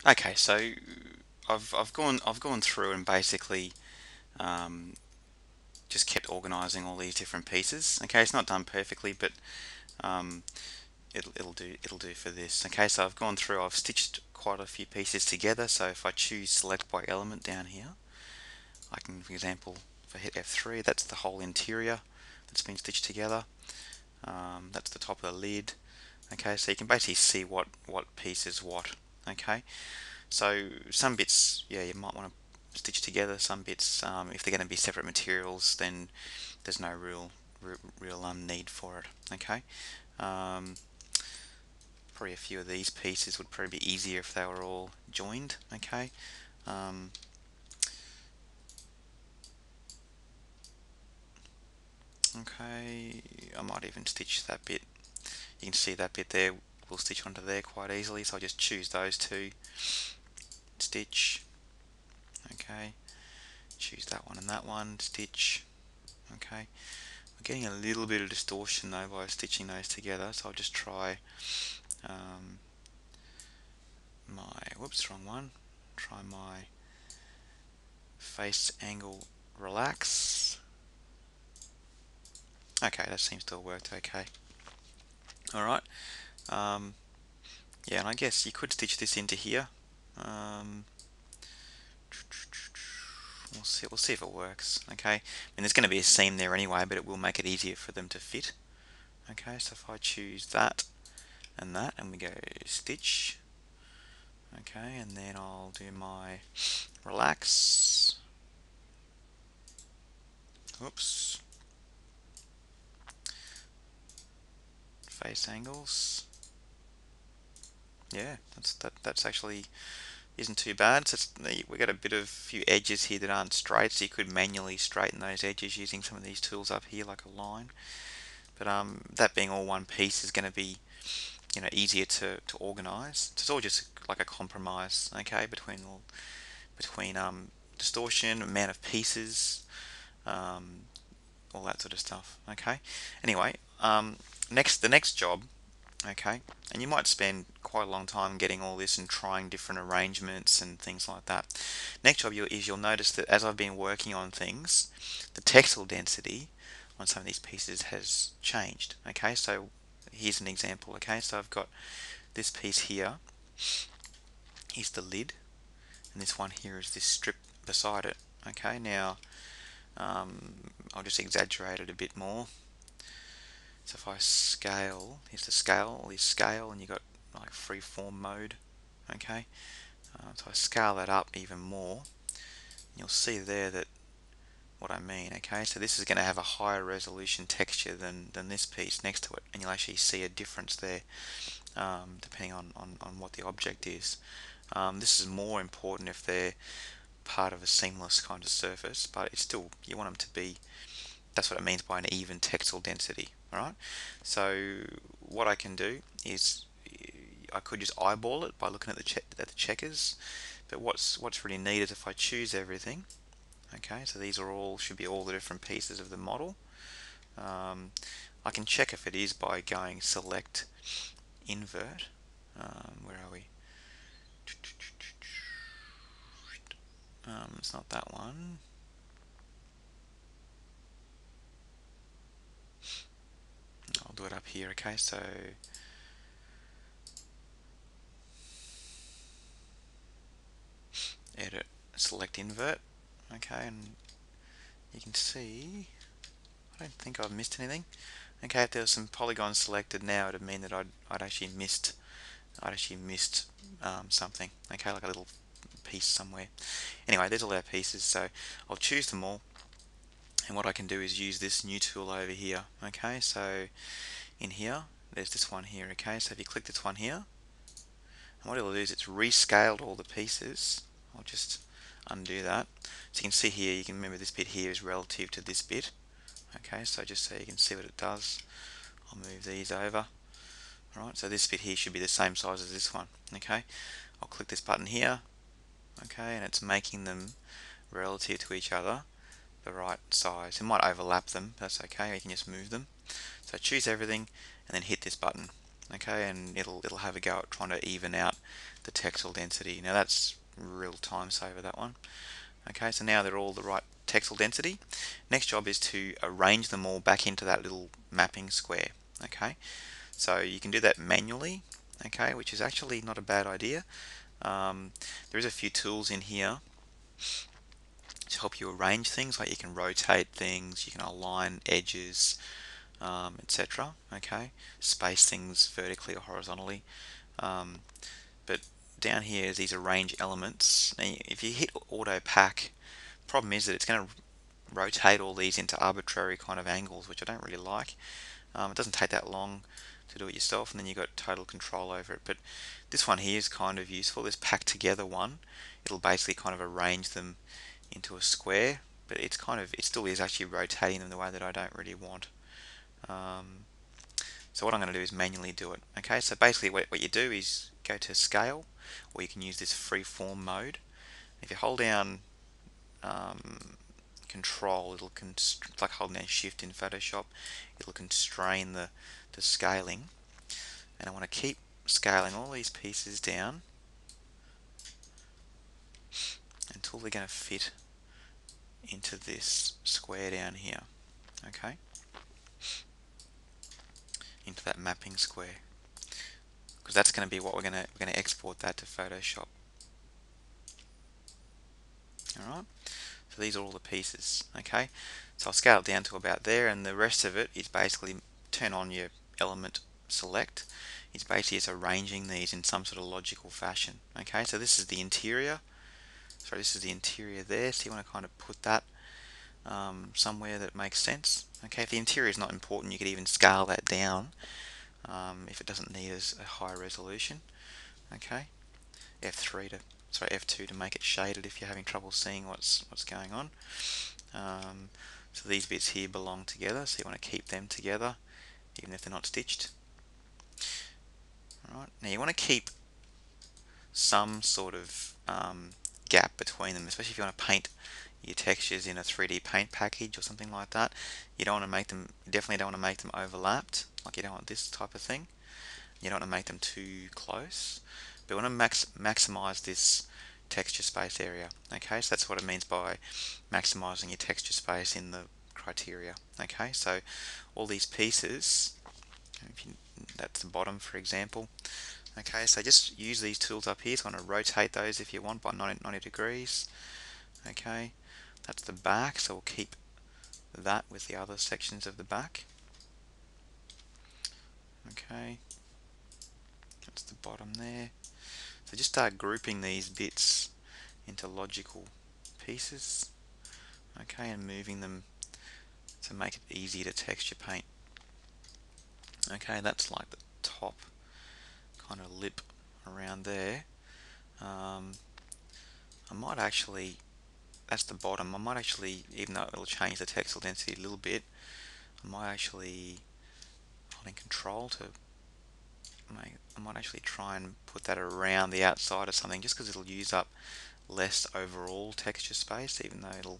Okay, so I've gone through and basically um, just kept organizing all these different pieces. Okay, it's not done perfectly, but um, it'll do for this. Okay, so I've gone through, I've stitched quite a few pieces together. So if I choose select by element down here, I can, for example, if I hit F3, that's the whole interior that's been stitched together. That's the top of the lid. Okay, so you can basically see what piece is what. Okay, so some bits, yeah, you might want to stitch together. Some bits, if they're going to be separate materials, then there's no real need for it. Okay, um, probably a few of these pieces would probably be easier if they were all joined. Okay, um, okay, I might even stitch that bit. You can see that bit there will stitch onto there quite easily. So I'll just choose those two, stitch. Okay, choose that one and that one, stitch. Okay, we're getting a little bit of distortion though by stitching those together, so I'll just try um, whoops, wrong one. Try my face angle relax. Okay, that seems to have worked okay. Alright, um, yeah, and I guess you could stitch this into here. Um, we'll see if it works. Okay, I mean there's going to be a seam there anyway, but it will make it easier for them to fit. Okay, so if I choose that and we go stitch. Okay, and then I'll do my relax. Oops, face angles. Yeah, that's actually isn't too bad. So we got a bit of few edges here that aren't straight, so you could manually straighten those edges using some of these tools up here, like a line. But that being all one piece is going to be easier to organize. So it's all just like a compromise, okay, between distortion, amount of pieces, um, all that sort of stuff. Okay. Anyway, the next job. Okay, and you might spend quite a long time getting all this and trying different arrangements and things like that. Next job you'll notice that as I've been working on things, the textile density on some of these pieces has changed. Okay, so here's an example. Okay, so I've got this piece here is the lid, and this one here is this strip beside it. Okay, now I'll just exaggerate it a bit more. So if I scale, here's the scale, this scale, and you've got like freeform mode. Okay, so I scale that up even more. You'll see there that what I mean. Okay, so this is going to have a higher resolution texture than this piece next to it, and you'll actually see a difference there depending on what the object is. This is more important if they're part of a seamless kind of surface, but it's still, you want them to be, that's what it means by an even textile density. Alright, so what I can do is I could just eyeball it by looking at the checkers, but what's really neat is if I choose everything. Okay, so these should be all the different pieces of the model. um, I can check if it is by going select invert. Where are we? It's not that one. I'll do it up here. Okay, so edit, select invert. Okay, and you can see I don't think I've missed anything. Okay, if there was some polygons selected now, it'd mean that I'd actually missed something. Okay, like a little piece somewhere. Anyway, there's all our pieces, so I'll choose them all, and what I can do is use this new tool over here. Okay, so in here, there's this one here. Okay, so if you click this one here, and what it'll do is it's rescaled all the pieces. I'll just undo that. So you can see here, you can remember this bit here is relative to this bit. Okay, so just so you can see what it does, I'll move these over. Alright, so this bit here should be the same size as this one. Okay, I'll click this button here. Okay, and it's making them relative to each other the right size. It might overlap them, that's okay, you can just move them. So choose everything and then hit this button. okay, and it'll have a go at trying to even out the textile density. Now that's real time saver, that one. Okay, so now they're all the right textile density. Next job is to arrange them all back into that little mapping square. Okay, so you can do that manually, okay, which is actually not a bad idea. There is a few tools in here to help you arrange things, like you can rotate things, you can align edges, etc. Okay, space things vertically or horizontally. Um, but down here is these arrange elements. Now, if you hit auto pack, problem is that it's going to rotate all these into arbitrary kind of angles, which I don't really like. It doesn't take that long to do it yourself, and then you've got total control over it. But this one here is kind of useful. This pack together one, it'll basically kind of arrange them into a square, but it's kind of, it still is actually rotating them the way that I don't really want. So what I'm going to do is manually do it. Okay, so basically what you do is go to scale, or you can use this freeform mode. If you hold down control, it'll like holding down shift in Photoshop, it'll constrain the scaling, and I want to keep scaling all these pieces down until they're going to fit into this square down here. Okay, into that mapping square, because that's going to be what we're going to export that to Photoshop. All right. So these are all the pieces. Okay. So I'll scale it down to about there, and the rest of it is basically turn on your element select. It's basically just arranging these in some sort of logical fashion. Okay. So this is the interior. Sorry, this is the interior there. So you want to kind of put that somewhere that makes sense. Okay. If the interior is not important, you could even scale that down if it doesn't need as a high resolution. Okay. F3 to F2 to make it shaded if you're having trouble seeing what's going on. So these bits here belong together, so you want to keep them together even if they're not stitched. Alright, now you want to keep some sort of gap between them, especially if you want to paint your textures in a 3D paint package or something like that. You don't want to make them, you definitely don't want to make them overlapped, like you don't want this type of thing. You don't want to make them too close, but we want to maximize this texture space area. Okay, so that's what it means by maximizing your texture space in the criteria. Okay, so all these pieces, that's the bottom for example. Okay, so just use these tools up here to kind of rotate those if you want by 90 degrees. Okay, that's the back, so we'll keep that with the other sections of the back. Okay, that's the bottom there. So just start grouping these bits into logical pieces, okay, and moving them to make it easy to texture paint. Okay, that's like the top kind of lip around there. I might actually, that's the bottom, I might actually, even though it'll change the textile density a little bit, I might actually, holding control to I might actually try and put that around the outside of something, just because it'll use up less overall texture space, even though it'll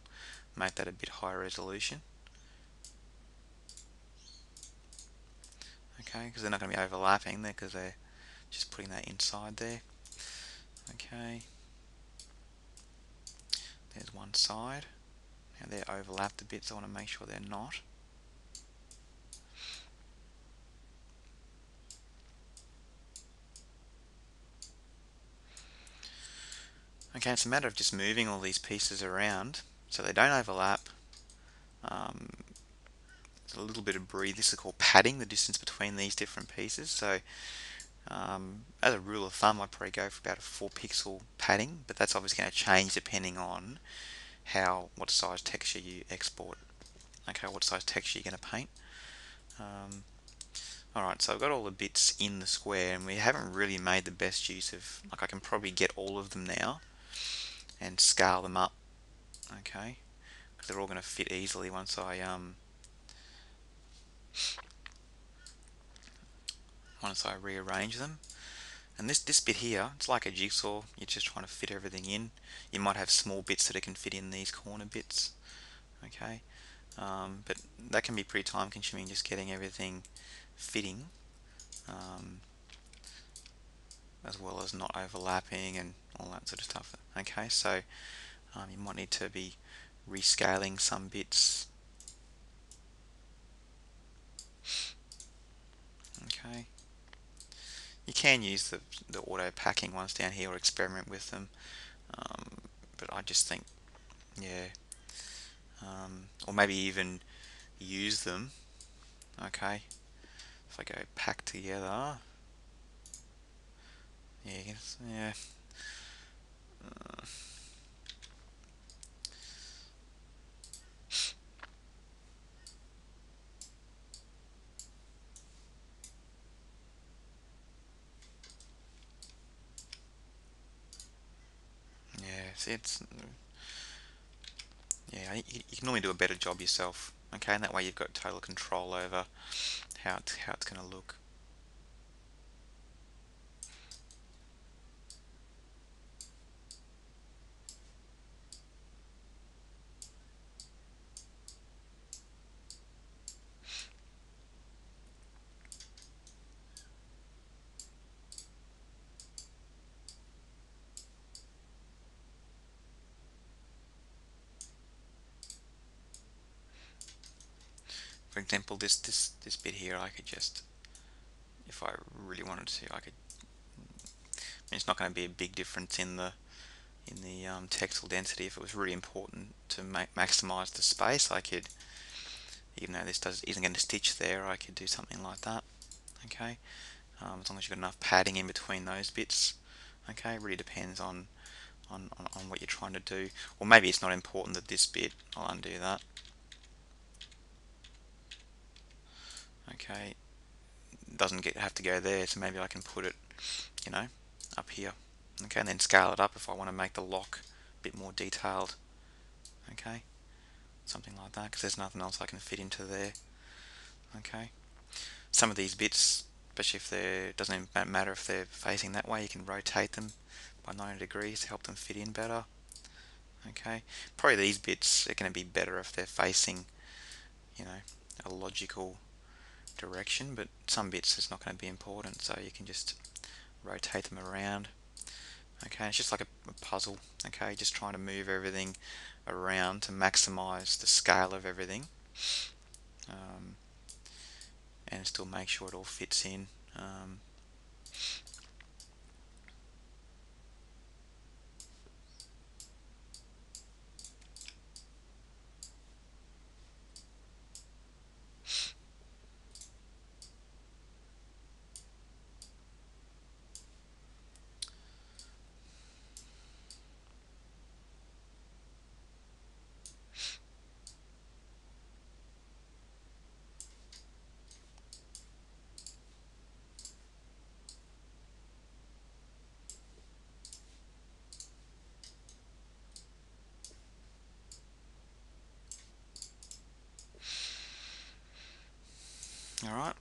make that a bit higher resolution. Okay, because they're not going to be overlapping there, because they're just putting that inside there. Okay, there's one side. Now they're overlapped a bit, so I want to make sure they're not. Okay, it's a matter of just moving all these pieces around so they don't overlap. There's a little bit of breathe. This is called padding, the distance between these different pieces. So as a rule of thumb, I'd probably go for about a 4 pixel padding, but that's obviously going to change depending on what size texture you export. Okay, what size texture you're going to paint. Alright, so I've got all the bits in the square, and we haven't really made the best use of, like I can probably get all of them now and scale them up, okay, because they're all going to fit easily once I rearrange them. And this bit here, it's like a jigsaw, you're just trying to fit everything in. You might have small bits that it can fit in these corner bits, okay, but that can be pretty time consuming, just getting everything fitting. as well as not overlapping and all that sort of stuff. Okay, so you might need to be rescaling some bits. Okay, you can use the auto packing ones down here or experiment with them, but I just think, yeah, or maybe even use them. Okay, if I go pack together, yeah, yeah, yeah. See, it's yeah. You can normally do a better job yourself. Okay, and that way you've got total control over how it's going to look. For example, this bit here, I could just, if I really wanted to, I could. It's not going to be a big difference in the textile density. If it was really important to maximize the space, I could, even though this isn't going to stitch there, I could do something like that. Okay, as long as you've got enough padding in between those bits. Okay, it really depends on what you're trying to do. Or maybe it's not important that this bit, I'll undo that. Okay, doesn't have to go there, so maybe I can put it, you know, up here. Okay, and then scale it up if I want to make the lock a bit more detailed. Okay, something like that, because there's nothing else I can fit into there. Okay, some of these bits, especially if they're, it doesn't even matter if they're facing that way, you can rotate them by 90 degrees to help them fit in better. Okay, probably these bits are going to be better if they're facing, you know, a logical direction, but some bits it's not going to be important, so you can just rotate them around. Okay, it's just like a puzzle. Okay, just trying to move everything around to maximize the scale of everything, um, and still make sure it all fits in. Um, all right.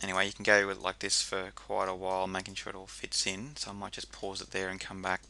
Anyway, you can go with like this for quite a while, making sure it all fits in. So I might just pause it there and come back.